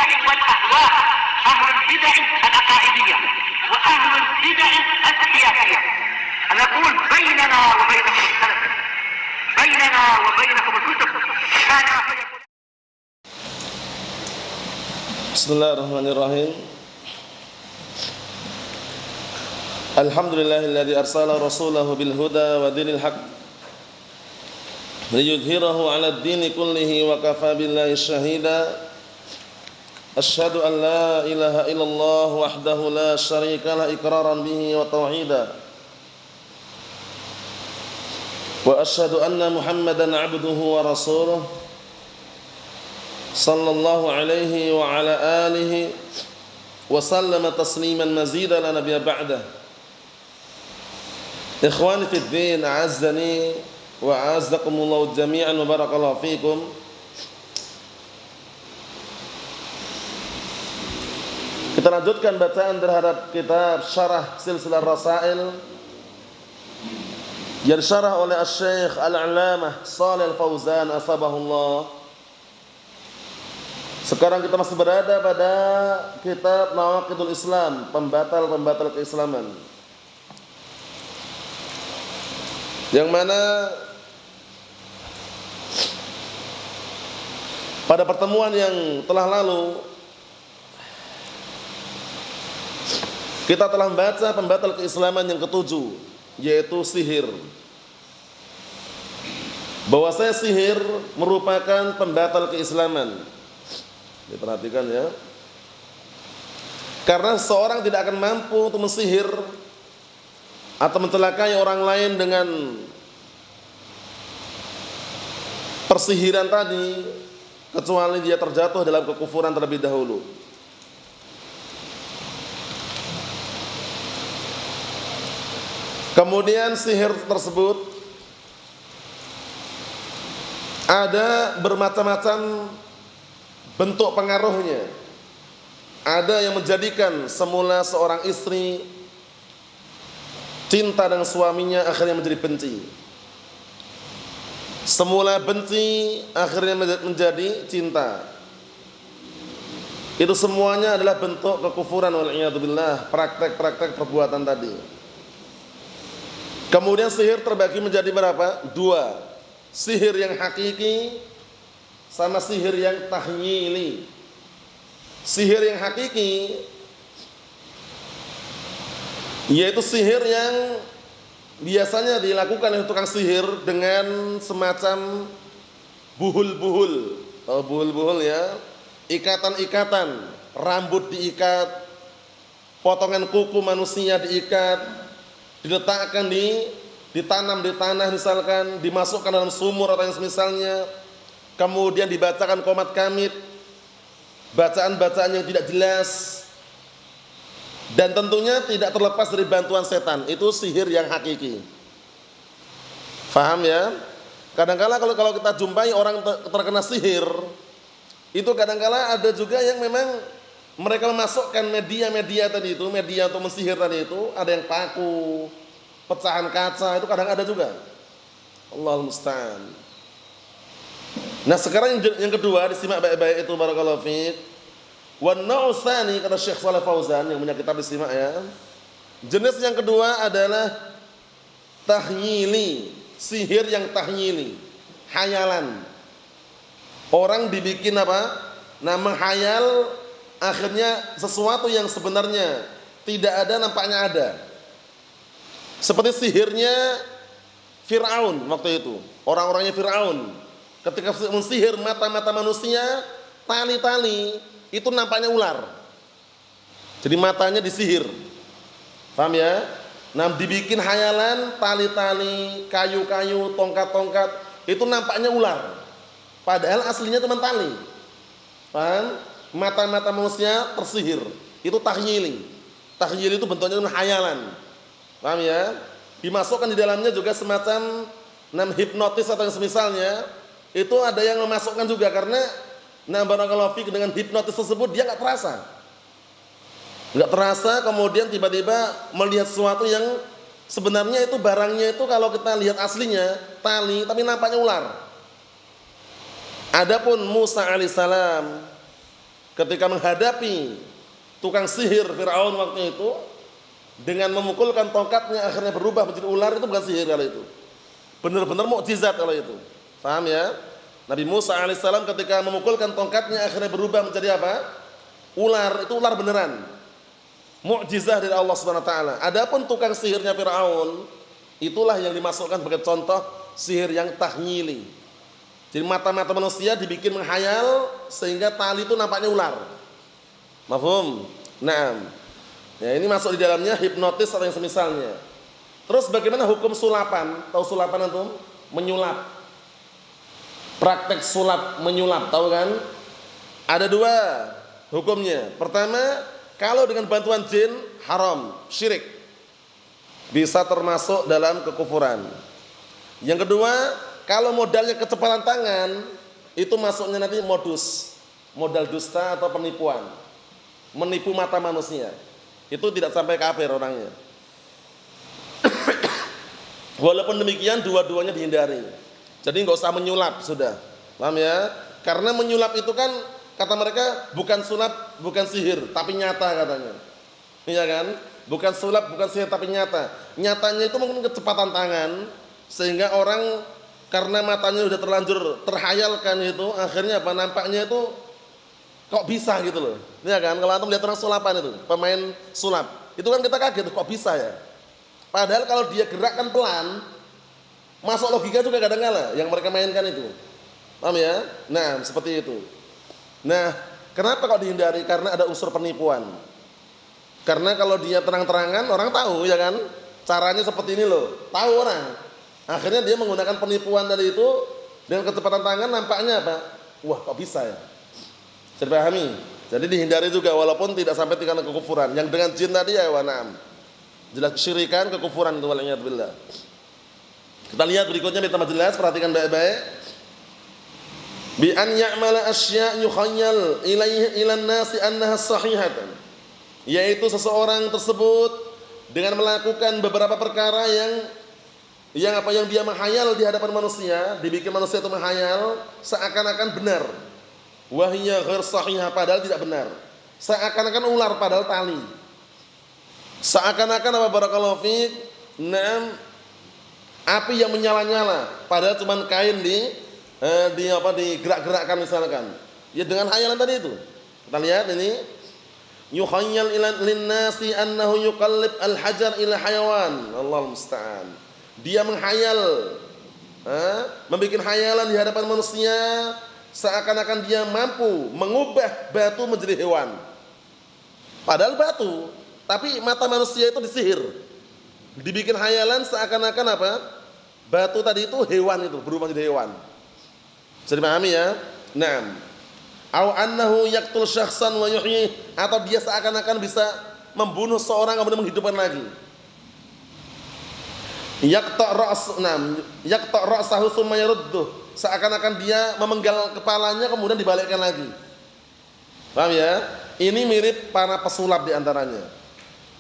البدع والأهواء، أهل البدع العقائدية وأهل البدع السياسية. نقول بيننا وبينكم السلف، بيننا وبينكم الكتب. Bismillahirrahmanirrahim. Alhamdulillahilladzi arsala rasulahu bil huda wa dinil haqq liyudhhirahu 'alad dini kullihi wa kafa billahi shahida. Asyhadu an la ilaha illallah wahdahu la syarika la iqraran bihi wa tauhida. Wa asyhadu anna Muhammadan 'abduhu wa rasuluhu sallallahu alaihi wa ala alihi wa sallama tasliman mazida la nabiyya ba'dah. Ikhwani fid din, a'azzani wa a'azzakumullahu jami'an wa barakallahu fikum. Kita lanjutkan bacaan terhadap kitab Syarah Silsilah Rasail yang disyarah oleh Asy-Syaikh Al-'Allamah Shalih Al-Fauzan atsabahullah. Sekarang kita masih berada pada kitab Nawaqidul Islam, pembatal-pembatal keislaman, yang mana pada pertemuan yang telah lalu kita telah membaca pembatal keislaman yang ketujuh, yaitu sihir. Bahwasanya sihir merupakan pembatal keislaman. Diperhatikan ya. Karena seorang tidak akan mampu untuk mensihir atau mencelakai orang lain dengan persihiran tadi, kecuali dia terjatuh dalam kekufuran terlebih dahulu. Kemudian sihir tersebut ada bermacam-macam bentuk pengaruhnya. Ada yang menjadikan semula seorang istri cinta dengan suaminya, akhirnya menjadi benci. Semula benci, akhirnya menjadi cinta. Itu semuanya adalah bentuk kekufuran wal'iyadzubillah, praktek-praktek perbuatan tadi. Kemudian sihir terbagi menjadi berapa? Dua. Sihir yang hakiki sama sihir yang tahyili. Sihir yang hakiki yaitu sihir yang biasanya dilakukan oleh tukang sihir dengan semacam buhul-buhul. Tahu buhul-buhul ya? Ikatan-ikatan, rambut diikat, potongan kuku manusia diikat, diletakkan ditanam di tanah misalkan, dimasukkan dalam sumur atau yang semisalnya. Kemudian dibacakan qomat kamit, bacaan-bacaan yang tidak jelas, dan tentunya tidak terlepas dari bantuan setan. Itu sihir yang hakiki. Faham ya? Kadang-kala kalau kita jumpai orang terkena sihir, itu kadang-kala ada juga yang memang mereka memasukkan media-media tadi itu, media untuk mensihir tadi itu, ada yang paku, pecahan kaca, itu kadang ada juga. Allahul musta'an. Nah sekarang yang kedua, disimak baik-baik itu, barakallahu fiik. Wan nau'u tsani, kata Syekh Shalih Fauzan yang punya kitab, disimak ya. Jenis yang kedua adalah tahyili, sihir yang tahyili, hayalan. Orang dibikin apa? Nah, menghayal akhirnya sesuatu yang sebenarnya tidak ada nampaknya ada. Seperti sihirnya Fir'aun waktu itu, orang-orangnya Fir'aun. Ketika mensihir mata-mata manusia, tali-tali, itu nampaknya ular. Jadi matanya disihir. Paham ya? Nah, dibikin hayalan, tali-tali, kayu-kayu, tongkat-tongkat, itu nampaknya ular. Padahal aslinya cuma tali. Paham? Mata-mata manusia tersihir. Itu tahyili. Tahyili itu bentuknya hayalan. Paham ya? Dimasukkan di dalamnya juga semacam hipnotis atau yang semisalnya. Itu ada yang memasukkan juga karena barakallahu fiik, dengan hipnotis tersebut dia enggak terasa, kemudian tiba-tiba melihat sesuatu yang sebenarnya itu barangnya itu kalau kita lihat aslinya tali tapi nampaknya ular. Adapun Musa alaihissalam ketika menghadapi tukang sihir Firaun waktu itu dengan memukulkan tongkatnya akhirnya berubah menjadi ular, itu bukan sihir kalau itu. Benar-benar mukjizat kalau itu. Paham ya? Nabi Musa alaihissalam ketika memukulkan tongkatnya akhirnya berubah menjadi apa? Ular, itu ular beneran. Mukjizah dari Allah Subhanahu wa taala. Adapun tukang sihirnya Firaun, itulah yang dimasukkan sebagai contoh sihir yang takhnyili. Jadi mata-mata manusia dibikin menghayal sehingga tali itu nampaknya ular. Mafhum? Naam. Ya, ini masuk di dalamnya hipnotis atau yang semisalnya. Terus bagaimana hukum sulapan? Tahu sulapan antum? Menyulap. Praktek sulap menyulap, tahu kan? Ada dua hukumnya. Pertama, kalau dengan bantuan jin haram, syirik. Bisa termasuk dalam kekufuran. Yang kedua, kalau modalnya kecepatan tangan, itu masuknya nanti modus, modal dusta atau penipuan. Menipu mata manusia. Itu tidak sampai kafir orangnya. Walaupun demikian dua-duanya dihindari. Jadi nggak usah menyulap sudah. Paham ya? Karena menyulap itu kan kata mereka bukan sulap, bukan sihir, tapi nyata katanya. Iya kan? Bukan sulap, bukan sihir, tapi nyata. Nyatanya itu mungkin kecepatan tangan sehingga orang karena matanya sudah terlanjur terhayalkan itu, akhirnya apa? Nampaknya itu kok bisa gitu loh. Iya kan? Kalau antum lihat orang sulapan itu, pemain sulap, itu kan kita kaget kok bisa ya. Padahal kalau dia gerakkan pelan, masuk logika juga kadang-kala yang mereka mainkan itu. Paham ya? Nah, seperti itu. Nah, kenapa kok dihindari? Karena ada unsur penipuan. Karena kalau dia terang-terangan orang tahu ya kan? Caranya seperti ini loh. Tahu orang. Akhirnya dia menggunakan penipuan tadi itu dengan kecepatan tangan nampaknya apa? Wah, kok bisa ya? Jadi pahami. Jadi dihindari juga walaupun tidak sampai tingkat kekufuran. Yang dengan jin tadi ya wa na'am. Jelas kesyirikan, kekufuran itu waliyadzubillah. Kita lihat berikutnya tambah jelas, perhatikan baik-baik. Bi an ya'mala asya' yukhayyal ilaihi ilan nasi annaha sahihatan. Yaitu seseorang tersebut dengan melakukan beberapa perkara yang dia menghayal di hadapan manusia, dibikin manusia itu menghayal seakan-akan benar. Wa hiya ghair sahihah, padahal tidak benar. Seakan-akan ular padahal tali. Seakan-akan apa barakallahu fiik, api yang menyala-nyala padahal cuma kain digerak-gerakkan misalkan. Ya dengan hayalan tadi itu. Kita lihat ini yukhayyal lin-nasi annahu yuqallib al-hajar ila hayawan. Allahul musta'an. Dia menghayal, membikin hayalan di hadapan manusia seakan-akan dia mampu mengubah batu menjadi hewan. Padahal batu, tapi mata manusia itu disihir. Dibikin hayalan seakan-akan apa? Batu tadi itu hewan, itu berubah menjadi hewan. Bisa dipahami ya? Naam. Au annahu yaqtul syakhsan wa yuhyi, atau dia seakan-akan bisa membunuh seorang kemudian menghidupkan lagi. Yaqta' ra'sahu tsumma yarudduh, seakan-akan dia memenggal kepalanya kemudian dibalikkan lagi. Paham ya? Ini mirip para pesulap di antaranya.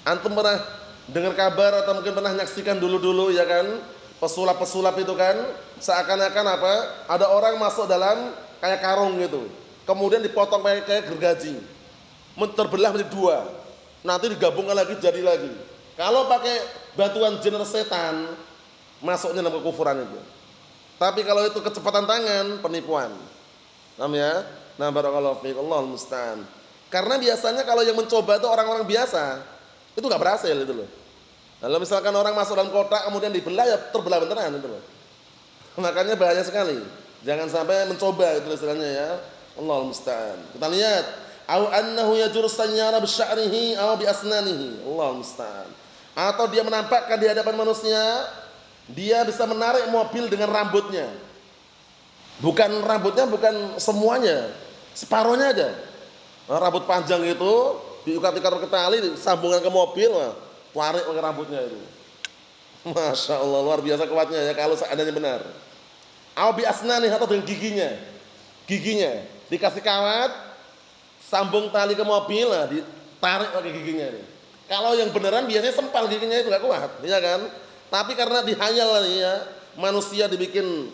Antum pernah dengar kabar atau mungkin pernah menyaksikan dulu-dulu ya kan? Pesulap-pesulap itu kan seakan-akan apa? Ada orang masuk dalam kayak karung gitu. Kemudian dipotong kayak gergaji. Terbelah menjadi dua. Nanti digabungkan lagi jadi lagi. Kalau pakai batuan jin setan, masuknya dalam kekufuran itu. Tapi kalau itu kecepatan tangan, penipuan. Paham ya? Nah, barakallahu fiik, Allahul musta'an. Karena biasanya kalau yang mencoba itu orang-orang biasa, itu enggak berhasil itu loh. Kalau misalkan orang masuk dalam kotak kemudian dibelah, ya terbelah beneran itu loh. Makanya bahaya sekali. Jangan sampai mencoba itu istilahnya ya. Allahul musta'an. Kita lihat, au annahu yajur sayyara bi sya'rihi aw bi asnanihi. Allahul musta'an. Atau dia menampakkan di hadapan manusia, dia bisa menarik mobil dengan rambutnya. Bukan rambutnya, bukan semuanya, separuhnya aja. Rambut panjang itu diikat-ikat ke tali, sambungan ke mobil, tarik pakai rambutnya itu. Masya Allah, luar biasa kuatnya ya kalau seandainya benar. Abi asnani, atau dengan giginya dikasih kawat, sambung tali ke mobil, ditarik pakai giginya ini. Kalau yang beneran biasanya sempal giginya itu nggak kuat, ya kan? Tapi karena dihayal ya, manusia dibikin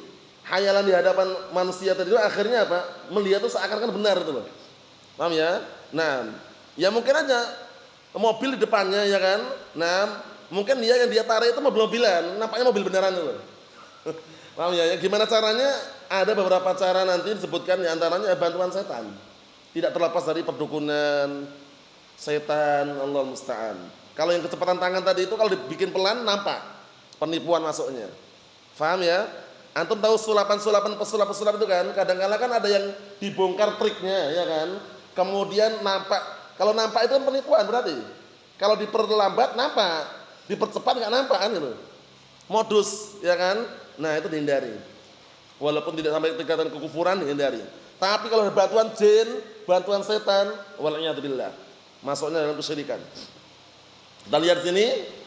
hayalan di hadapan manusia tadi itu, akhirnya apa? Melihat itu seakan-akan benar itu loh. Paham ya? Nah, ya mungkin aja mobil di depannya ya kan. Nah, mungkin dia yang dia tarik itu mobil-mobilan, nampaknya mobil beneran itu. Paham ya? Gimana caranya? Ada beberapa cara nanti disebutkan di antaranya bantuan setan. Tidak terlepas dari perdukunan setan, Allah musta'an. Kalau yang kecepatan tangan tadi itu kalau dibikin pelan nampak penipuan masuknya. Paham ya? Antum tahu sulapan-sulapan pesulap-pesulap itu kan? Kadang-kala kan ada yang dibongkar triknya ya kan? Kemudian nampak. Kalau nampak itu kan penipuan berarti. Kalau diperlambat nampak, dipercepat nggak nampak kan gitu. Modus ya kan? Nah, itu dihindari. Walaupun tidak sampai tingkatan kekufuran dihindari. Tapi kalau bantuan jin, bantuan setan, wal'iyadzubillah, masuknya dalam kesyirikan. Kita lihat sini.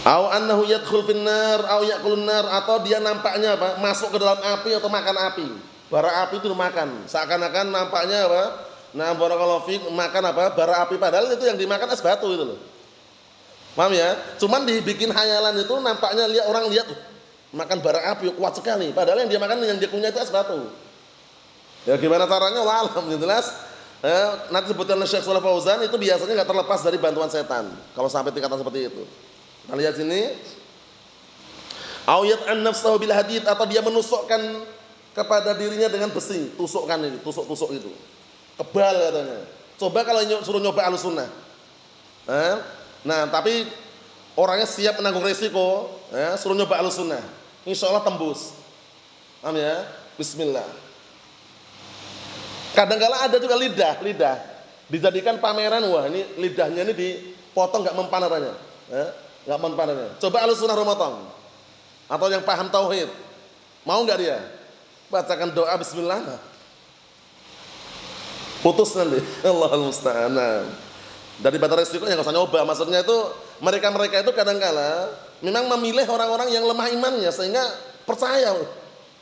Au annahu yadkhul finnar au ya'kulun nar, atau dia nampaknya apa? Masuk ke dalam api atau makan api. Bara api itu makan. Seakan-akan nampaknya apa? Nah, barakallahu fiik, makan apa? Bara api, padahal itu yang dimakan es batu itu loh. Paham ya? Cuman dibikin hayalan itu nampaknya orang lihat makan bara api kuat sekali, padahal yang dia makan yang dia punya itu es batu. Ya gimana caranya? Allah alam, jelas. Nanti sebutkan oleh Syekh Shalih Fauzan, itu biasanya nggak terlepas dari bantuan setan. Kalau sampai tingkatan seperti itu. Kita lihat sini. Au yat'an nafsahu bil hadid, atau dia menusukkan kepada dirinya dengan besi, tusukkan ini, tusuk-tusuk itu. Kebal katanya. Coba kalau suruh nyoba Ahlus Sunnah. Nah, tapi orangnya siap menanggung resiko, suruh nyoba Ahlus Sunnah. Insyaallah tembus. Paham ya? Bismillah. Kadang-kala ada juga lidah dijadikan pameran. Wah, ini lidahnya ini dipotong enggak mempan katanya. Enggak mempan katanya. Coba Ahlus Sunnah rumotong. Atau yang paham tauhid. Mau enggak dia? Bacakan doa bismillah. Putus nanti. Allahul musta'an. Daripada resikonya enggak usah nyoba. Maksudnya itu mereka-mereka itu kadang-kala memang memilih orang-orang yang lemah imannya sehingga percaya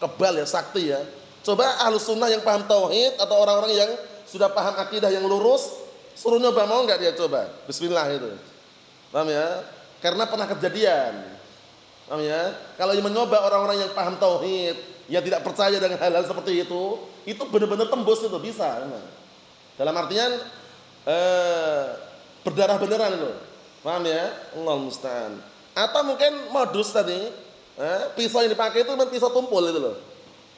kebal ya, sakti ya. Coba Ahlus Sunnah yang paham tauhid atau orang-orang yang sudah paham akidah yang lurus, suruh nyoba, mau enggak dia coba? Bismillah itu. Paham ya? Karena pernah kejadian. Paham ya? Kalau yang mencoba orang-orang yang paham tauhid, yang tidak percaya dengan hal-hal seperti itu benar-benar tembus itu bisa. Dalam artian berdarah beneran itu. Paham ya? Allahu musta'an. Atau mungkin modus tadi, pisau yang dipakai itu memang pisau tumpul itu loh.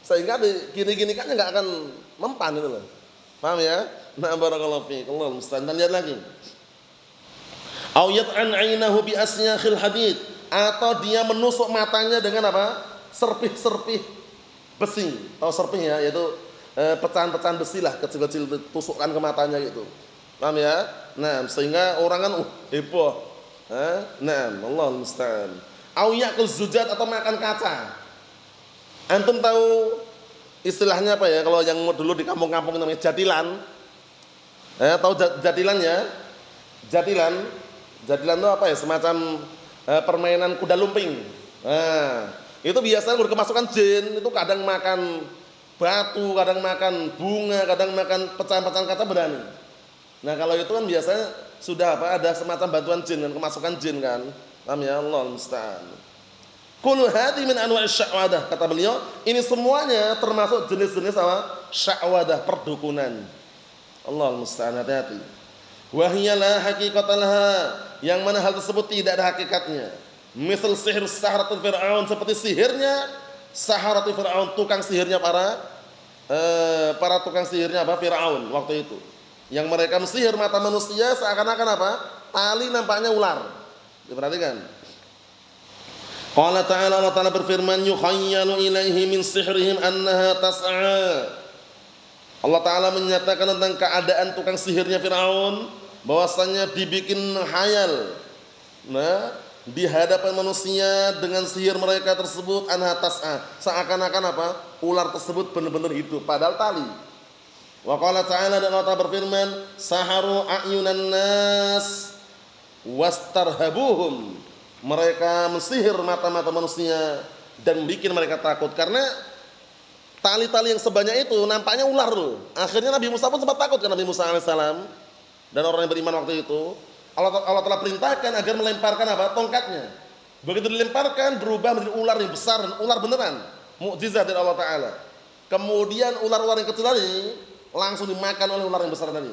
Sehingga gini-ginikannya enggak akan mempan itu loh. Paham ya? Nah, barakallahu fiik. Allahu musta'an. Dan lihat lagi. Au yat'an 'ainahu bi asyakhil hadid, atau dia menusuk matanya dengan apa? Serpih-serpih besi. Tahu serpih ya? Yaitu pecahan-pecahan besi lah, kecil-kecil tusukkan ke matanya gitu. Paham ya? Nah, sehingga orang kan heboh. Nah, Allahu musta'an. Au ya'kul zujat, atau makan kaca. Antum tahu istilahnya apa ya? Kalau yang dulu di kampung-kampung namanya jadilan. Tahu jadilan ya? Jadilan itu apa ya? Semacam permainan kuda lumping. Nah, itu biasanya udah kemasukan jin, itu kadang makan batu, kadang makan bunga, kadang makan pecahan-pecahan kaca berani. Nah, kalau itu kan biasanya sudah apa? Ada semacam bantuan jin kan, kemasukan jin kan. Paham ya? Allahu musta'an. Kullu hadhi min anwa'i sya'wadah, kata beliau, ini semuanya termasuk jenis-jenis apa? Sya'wadah, perdukunan. Allahu musta'an, hati-hati. Wa hiya la haqiqatan laha, yang mana hal tersebut tidak ada hakikatnya. Misal sihir saharatul fir'aun, seperti sihirnya saharatul fir'aun, tukang sihirnya para tukang sihirnya apa? Fir'aun waktu itu. Yang mereka mensihir mata manusia seakan-akan apa? Tali nampaknya ular. Diperhatikan. Qala ta'ala, Allah Ta'ala berfirman, yukhayyalu ilaihi min sihrihim annaha tas'a. Allah Ta'ala menyatakan tentang keadaan tukang sihirnya Fir'aun, bahwasanya dibikin hayal. Nah, di hadapan manusia dengan sihir mereka tersebut, annaha tas'a, seakan-akan apa? Ular tersebut benar-benar hidup padahal tali. Wa qala ta'ala, dan Allah Ta'ala berfirman, saharu a'yunan nas wastarhabuhum. Mereka mensihir mata-mata manusia dan bikin mereka takut, karena tali-tali yang sebanyak itu nampaknya ular loh. Akhirnya Nabi Musa pun sempat takut, kan Nabi Musa alaihissalam dan orang yang beriman waktu itu. Allah telah perintahkan agar melemparkan apa? Tongkatnya. Begitu dilemparkan berubah menjadi ular yang besar, dan ular beneran, mukjizat dari Allah Ta'ala. Kemudian ular-ular yang kecil tadi langsung dimakan oleh ular yang besar tadi.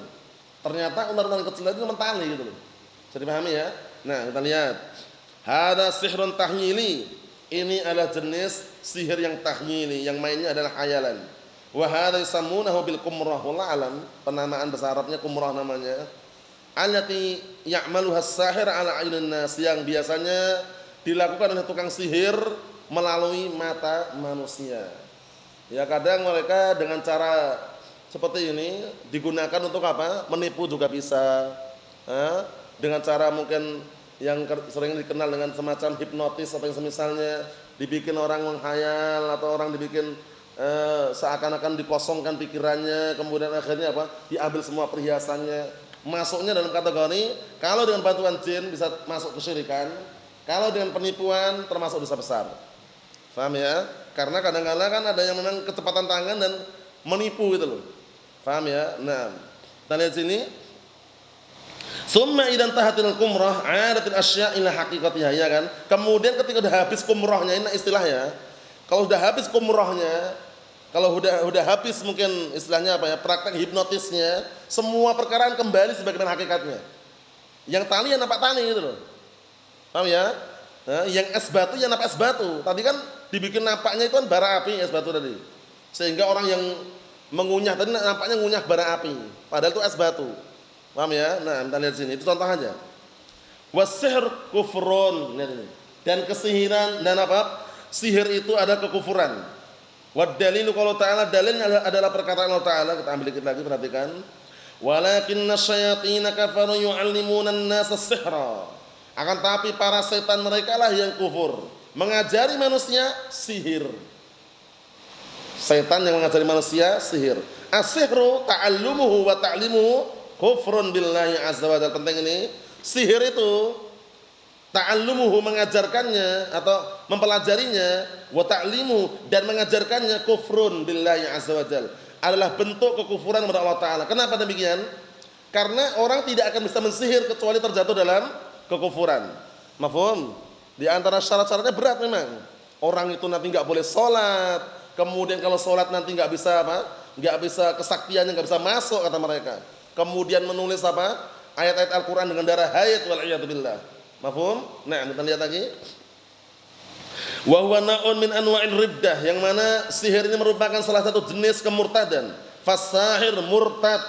Ternyata ular-ular yang kecil itu mentali gitu loh. Bisa dipahami ya? Nah, kita lihat. Hada sihrun tahmili. Ini adalah jenis sihir yang tahmili, yang mainnya adalah khayalan. Wa hadza yusammunahu bil qumrah, wallahu alam. Penamaan bahasa Arabnya qumrah namanya. Allati ya'maluha as-sahir ala ayunin nas, yang biasanya dilakukan oleh tukang sihir melalui mata manusia. Ya, kadang mereka dengan cara seperti ini digunakan untuk apa? Menipu juga bisa. Dengan cara mungkin yang sering dikenal dengan semacam hipnotis atau yang semisalnya, dibikin orang menghayal atau orang dibikin seakan-akan dikosongkan pikirannya, kemudian akhirnya apa? Diambil semua perhiasannya. Masuknya dalam kategori kalau dengan bantuan jin bisa masuk kesyirikan, kalau dengan penipuan termasuk dosa besar. Paham ya? Karena kadang-kadang kan ada yang memang kecepatan tangan dan menipu gitu loh. Paham ya? Nah, kita lihat sini. Summa idan tahatil kumrah adatil asya' ila haqiqatiha, ya kan? Kemudian ketika sudah habis kumrahnya, ini istilahnya. Kalau sudah habis kumrahnya, kalau sudah habis mungkin istilahnya apa ya? Praktek hipnotisnya, semua perkara kembali sebagaimana hakikatnya. Yang tali yang nampak tali gitu loh. Paham ya? Nah, yang es batu yang nampak es batu. Tadi kan dibikin nampaknya itu kan bara api es batu tadi. Sehingga orang yang mengunyah tadi nampaknya ngunyah bara api, padahal itu es batu. Paham ya? Nah, kita lihat sini, itu contoh aja. Wasihr kufrun, lihat ini. Dan kesihiran dan apa? Sihir itu ada kekufuran. Wad dalilu qaulu ta'ala, dalilnya adalah perkataan Allah Ta'ala. Kita ambil dikit lagi, perhatikan. Walakinna syayatina kafaru yu'allimuna an-nasa as-sihra. Akan tapi para setan mereka lah yang kufur, mengajari manusia sihir. Setan yang mengajari manusia sihir. As-sihru ta'allumuhu wa ta'limuhu kufrun billahi azza wa jalla. Penting ini, sihir itu ta'allumuhu mengajarkannya atau mempelajarinya, wa ta'limu dan mengajarkannya, kufrun billahi azza wa jalla, adalah bentuk kekufuran kepada Allah Ta'ala. Kenapa demikian? Karena orang tidak akan bisa mensihir kecuali terjatuh dalam kekufuran. Mafhum? Di antara syarat-syaratnya berat memang. Orang itu nanti enggak boleh sholat, kemudian kalau sholat nanti enggak bisa apa? Enggak bisa kesaktiannya, enggak bisa masuk kata mereka. Kemudian menulis apa? Ayat-ayat Al-Quran dengan darah haid wal iyadu billah. Mafhum? Nah, kita lihat lagi. Wa huwa na'un min anwa'il riddah, yang mana sihir ini merupakan salah satu jenis kemurtadan. Fasahir murtad.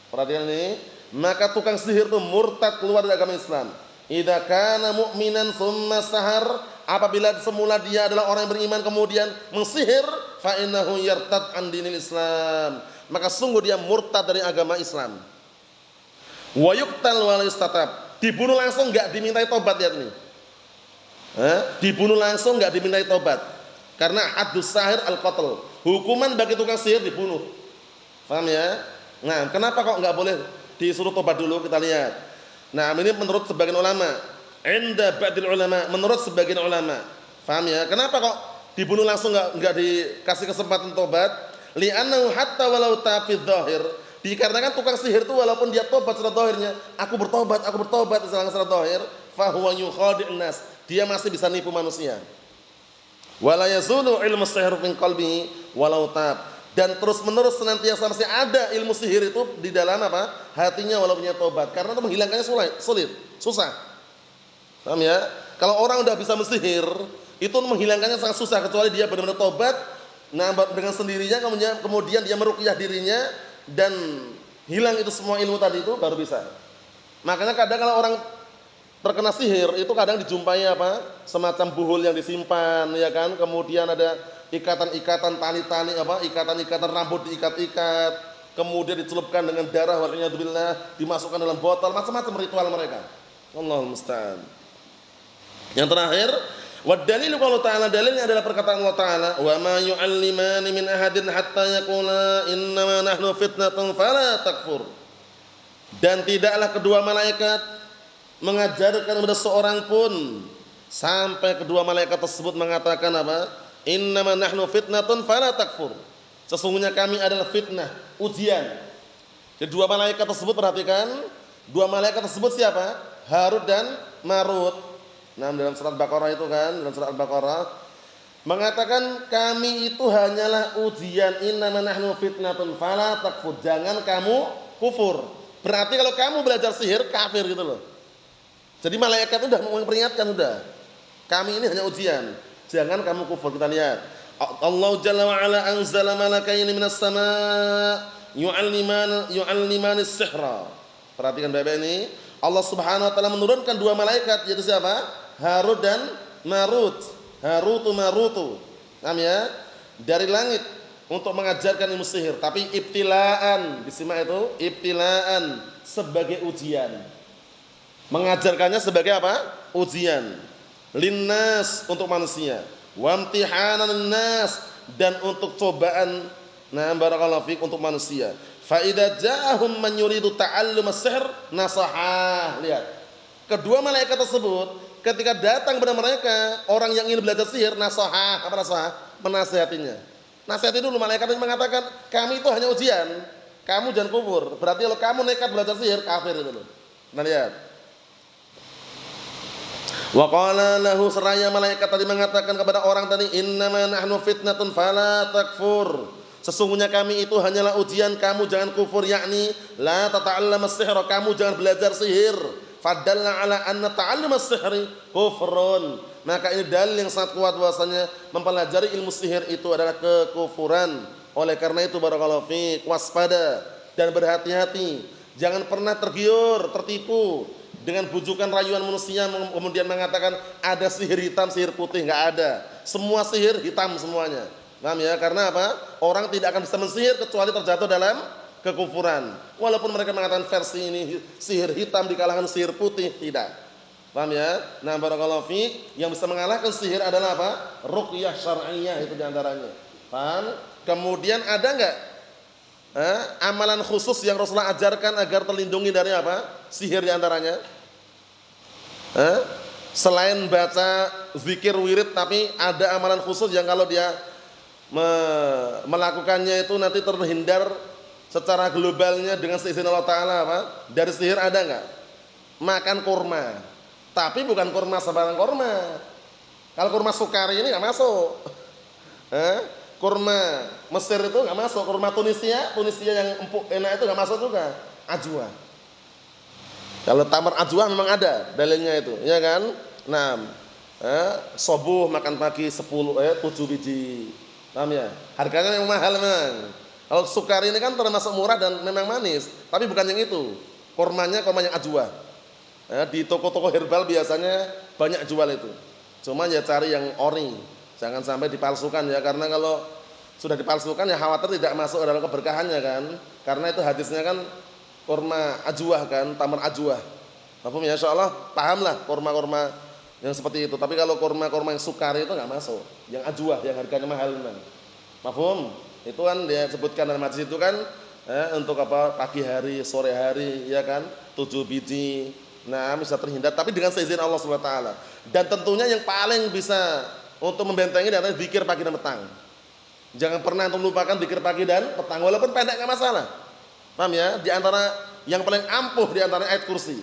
Perhatikan ini, maka tukang sihir itu murtad, keluar dari agama Islam. Idza kana mu'minan tsumma sahar, apabila semula dia adalah orang yang beriman kemudian mensihir, fa innahu yartad an dinil Islam, maka sungguh dia murtad dari agama Islam. Wa yuqtal wa la yustatab, dibunuh langsung enggak dimintai tobat, lihat ini. Dibunuh langsung enggak dimintai tobat. Karena haddus sahir al-qatl, hukuman bagi tukang sihir dibunuh. Paham ya? Nah, kenapa kok enggak boleh disuruh tobat dulu? Kita lihat. Nah, ini menurut sebagian ulama. Inda ba'dil ulama, menurut sebagian ulama. Paham ya? Kenapa kok dibunuh langsung enggak dikasih kesempatan tobat? Li'annahu hatta walau tafid dhahir, dikarenakan tukang sihir itu walaupun dia tobat secara zahirnya, aku bertobat secara zahir, fa huwa yukhadi'un nas, dia masih bisa nipu manusia. Wala yazulu ilmu sihir min qalbihi walau tab, dan terus-menerus senantiasa masih ada ilmu sihir itu di dalam apa? Hatinya walaupun dia tobat, karena itu menghilangkannya sulit, susah. Paham ya? Kalau orang udah bisa mensihir, itu menghilangkannya sangat susah kecuali dia benar-benar tobat. Nah, dengan sendirinya kemudian dia meruqyah dirinya dan hilang itu semua ilmu tadi itu baru bisa. Makanya kadang kalau orang terkena sihir itu kadang dijumpai apa? Semacam buhul yang disimpan, ya kan? Kemudian ada ikatan-ikatan tali-tali apa? Ikatan-ikatan rambut diikat-ikat, kemudian dicelupkan dengan darah waliyadzubillah, dimasukkan dalam botol, macam-macam ritual mereka. Allahul musta'an. Yang terakhir, wa dalilu qaulu ta'ala, dalilnya adalah perkataan Allah Ta'ala, wa ma yu'allimani min ahadin hatta yaqula innama nahnu fitnatun fala takfur. Dan tidaklah kedua malaikat mengajarkan kepada seorang pun sampai kedua malaikat tersebut mengatakan apa? Innama nahnu fitnatun fala takfur. Sesungguhnya kami adalah fitnah, ujian. Jadi dua malaikat tersebut, perhatikan, dua malaikat tersebut siapa? Harut dan Marut. Nah, dalam surat Baqarah itu kan, dalam surat Al-Baqarah, mengatakan kami itu hanyalah ujian, innama nahnu fitnatun fala takfur, jangan kamu kufur. Berarti kalau kamu belajar sihir kafir gitu loh. Jadi malaikat itu sudah memperingatkan, sudah. Kami ini hanya ujian, jangan kamu kufur. Kita lihat. Allah Jalla wa Ala anzala malakaini minas sama' yu'allimani sihra. Perhatikan baik-baik ini. Allah Subhanahu wa taala menurunkan dua malaikat, yaitu siapa? Harut dan Marut. Marutu. Paham ya? Dari langit untuk mengajarkan ilmu sihir, tapi ibtilaan. Disimak itu, ibtilaan sebagai ujian. Mengajarkannya sebagai apa? Ujian. Linnas untuk manusia. Wamtihanan nas dan untuk cobaan. Nah, barakallahu fiik untuk manusia. Fa idza ja'ahum man yuridu ta'allum as-sihr nasahah. Lihat. Kedua malaikat tersebut ketika datang kepada mereka orang yang ingin belajar sihir, nasahah. Apa nasahah? Menasihatinya. Nasihati dulu, malaikat itu mengatakan, kami itu hanya ujian. Kamu jangan kufur. Berarti kalau kamu nekat belajar sihir, kafir itu loh. Nah, lihat. Wa qala lahu, seraya malaikat tadi mengatakan kepada orang tadi, innama nahnu fitnatun fala takfur. Sesungguhnya kami itu hanyalah ujian, kamu jangan kufur, yakni la tata'allam as-sihr, kamu jangan belajar sihir. Fadalla ala anna ta'allum as-sihri kufrun. Maka ini dalil yang sangat kuat bahwasanya mempelajari ilmu sihir itu adalah kekufuran. Oleh karena itu barakallahu fiik, waspada dan berhati-hati. Jangan pernah tergiur, tertipu dengan bujukan rayuan manusia kemudian mengatakan ada sihir hitam, sihir putih. Enggak ada. Semua sihir hitam semuanya. Paham ya? Karena apa? Orang tidak akan bisa mensihir kecuali terjatuh dalam kekufuran. Walaupun mereka mengatakan versi ini sihir hitam di kalangan sihir putih, tidak. Paham ya? Nah, barakallahu fiik, yang bisa mengalahkan sihir adalah apa? Ruqyah syar'iyyah, itu diantaranya. Paham? Kemudian ada enggak amalan khusus yang Rasulullah ajarkan agar terlindungi dari apa? Sihir diantaranya. Selain baca zikir wirid, tapi ada amalan khusus yang kalau dia melakukannya itu nanti terhindar secara globalnya dengan seizin Allah Ta'ala apa? Dari sihir. Ada enggak? Makan kurma. Tapi bukan kurma sembarang kurma. Kalau kurma Sukari ini enggak masuk. Kurma Mesir itu enggak masuk. Kurma Tunisia yang empuk enak itu enggak masuk juga. Ajwa. Kalau tamar ajwa memang ada dalilnya itu, ya kan? Nah, subuh makan pagi 7 biji. Paham ya? Harganya yang mahal memang. Kalau Sukari ini kan termasuk murah dan memang manis, tapi bukan yang itu. Kurmanya kurma yang ajwa. Di toko-toko herbal biasanya banyak jual itu. Cuma ya cari yang ori. Jangan sampai dipalsukan ya, karena kalau sudah dipalsukan ya khawatir tidak masuk dalam keberkahannya kan. Karena itu hadisnya kan kurma ajwah kan, tamar ajwah. Paham ya? Insyaallah pahamlah kurma-kurma yang seperti itu. Tapi kalau kurma-kurma yang Sukari itu enggak masuk. Yang ajwah yang harganya mahal memang. Mafhum? Itu kan dia sebutkan dalam hadis itu kan untuk apa? Pagi hari, sore hari, ya kan? 7 biji. Nah, bisa terhindar tapi dengan seizin Allah Subhanahu wa taala. Dan tentunya yang paling bisa untuk membentengi adalah zikir pagi dan petang. Jangan pernah untuk melupakan zikir pagi dan petang, walaupun pendek enggak masalah. Paham ya? Di antara yang paling ampuh di antara ayat kursi.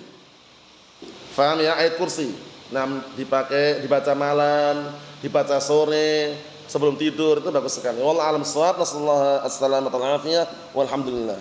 Paham ya? Ayat kursi. Nah, dibaca malam, dibaca sore, sebelum tidur, itu bagus sekali. Wallahu a'lam bissawab. Nasallahu as-salamata wal afiyah. Walhamdulillah.